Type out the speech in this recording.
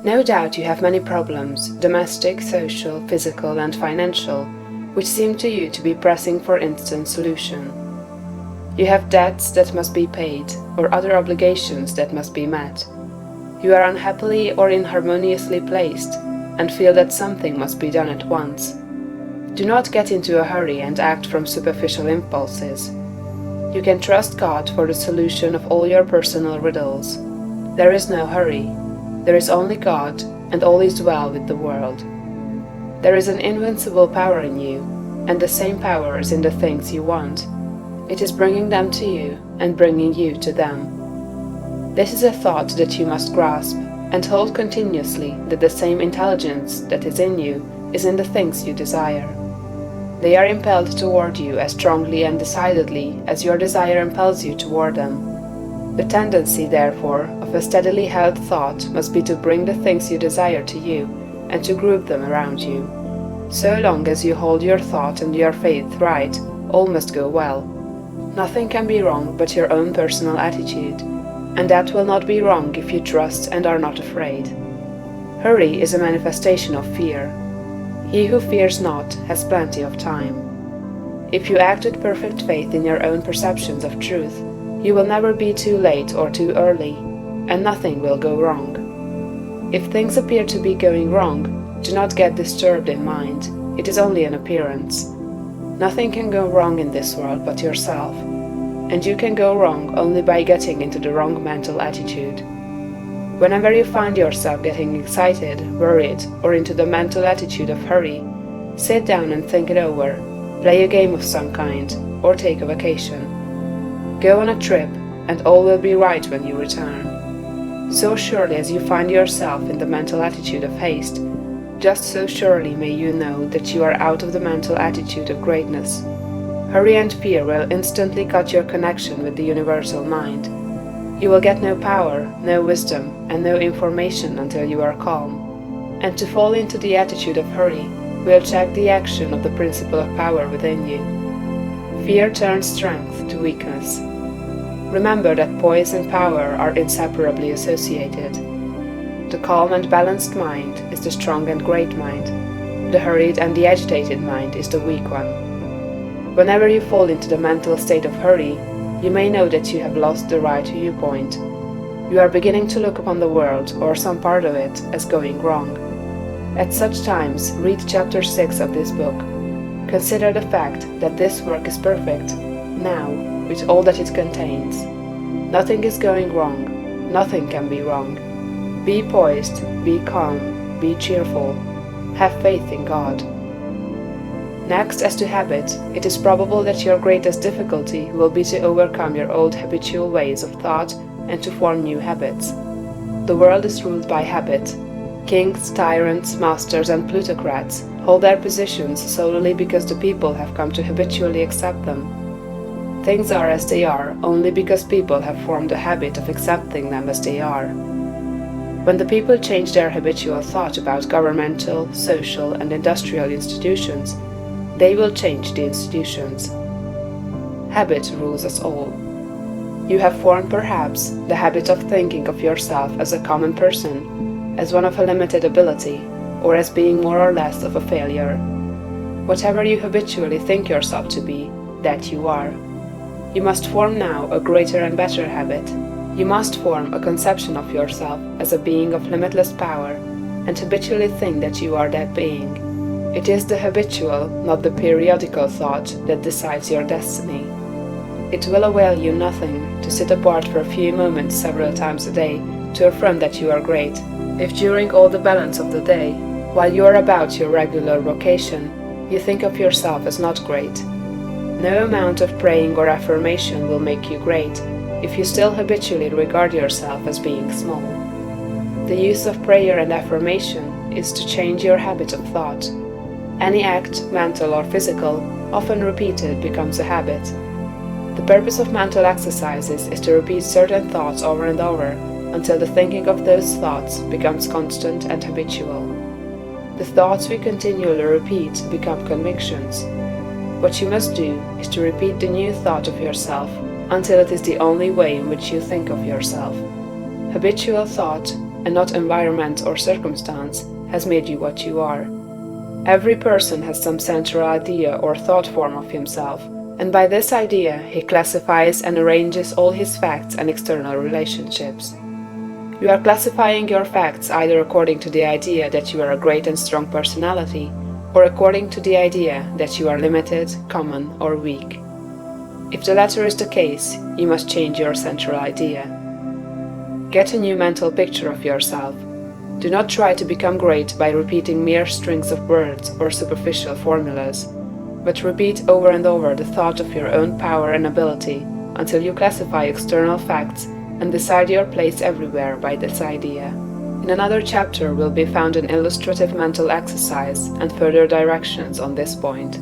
No doubt you have many problems, domestic, social, physical, and financial, which seem to you to be pressing for instant solution. You have debts that must be paid, or other obligations that must be met. You are unhappily or inharmoniously placed, and feel that something must be done at once. Do not get into a hurry and act from superficial impulses. You can trust God for the solution of all your personal riddles. There is no hurry. There is only God, and all is well with the world. There is an invincible power in you, and the same power is in the things you want. It is bringing them to you, and bringing you to them. This is a thought that you must grasp, and hold continuously, that the same intelligence that is in you is in the things you desire. They are impelled toward you as strongly and decidedly as your desire impels you toward them. The tendency, therefore, of a steadily held thought must be to bring the things you desire to you, and to group them around you. So long as you hold your thought and your faith right, all must go well. Nothing can be wrong but your own personal attitude, and that will not be wrong if you trust and are not afraid. Hurry is a manifestation of fear. He who fears not has plenty of time. If you act with perfect faith in your own perceptions of truth, you will never be too late or too early, and nothing will go wrong. If things appear to be going wrong, do not get disturbed in mind. It is only an appearance. Nothing can go wrong in this world but yourself, and you can go wrong only by getting into the wrong mental attitude. Whenever you find yourself getting excited, worried, or into the mental attitude of hurry, sit down and think it over, play a game of some kind, or take a vacation. Go on a trip, and all will be right when you return. So surely as you find yourself in the mental attitude of haste, just so surely may you know that you are out of the mental attitude of greatness. Hurry and fear will instantly cut your connection with the universal mind. You will get no power, no wisdom, and no information until you are calm. And to fall into the attitude of hurry will check the action of the principle of power within you. Fear turns strength to weakness. Remember that poise and power are inseparably associated. The calm and balanced mind is the strong and great mind. The hurried and the agitated mind is the weak one. Whenever you fall into the mental state of hurry, you may know that you have lost the right viewpoint. You are beginning to look upon the world, or some part of it, as going wrong. At such times, read chapter 6 of this book. Consider the fact that this work is perfect, now, with all that it contains. Nothing is going wrong. Nothing can be wrong. Be poised, be calm, be cheerful. Have faith in God. Next, as to habit, it is probable that your greatest difficulty will be to overcome your old habitual ways of thought and to form new habits. The world is ruled by habit. Kings, tyrants, masters, and plutocrats hold their positions solely because the people have come to habitually accept them. Things are as they are only because people have formed a habit of accepting them as they are. When the people change their habitual thought about governmental, social, and industrial institutions, they will change the institutions. Habit rules us all. You have formed, perhaps, the habit of thinking of yourself as a common person, as one of a limited ability, or as being more or less of a failure. Whatever you habitually think yourself to be, that you are. You must form now a greater and better habit. You must form a conception of yourself as a being of limitless power, and habitually think that you are that being. It is the habitual, not the periodical thought that decides your destiny. It will avail you nothing to sit apart for a few moments several times a day to affirm that you are great, if during all the balance of the day, while you are about your regular vocation, you think of yourself as not great. No amount of praying or affirmation will make you great, if you still habitually regard yourself as being small. The use of prayer and affirmation is to change your habit of thought. Any act, mental or physical, often repeated, becomes a habit. The purpose of mental exercises is to repeat certain thoughts over and over until the thinking of those thoughts becomes constant and habitual. The thoughts we continually repeat become convictions. What you must do is to repeat the new thought of yourself until it is the only way in which you think of yourself. Habitual thought, and not environment or circumstance, has made you what you are. Every person has some central idea or thought form of himself, and by this idea he classifies and arranges all his facts and external relationships. You are classifying your facts either according to the idea that you are a great and strong personality, or according to the idea that you are limited, common, or weak. If the latter is the case, you must change your central idea. Get a new mental picture of yourself. Do not try to become great by repeating mere strings of words or superficial formulas, but repeat over and over the thought of your own power and ability until you classify external facts and decide your place everywhere by this idea. In another chapter will be found an illustrative mental exercise and further directions on this point.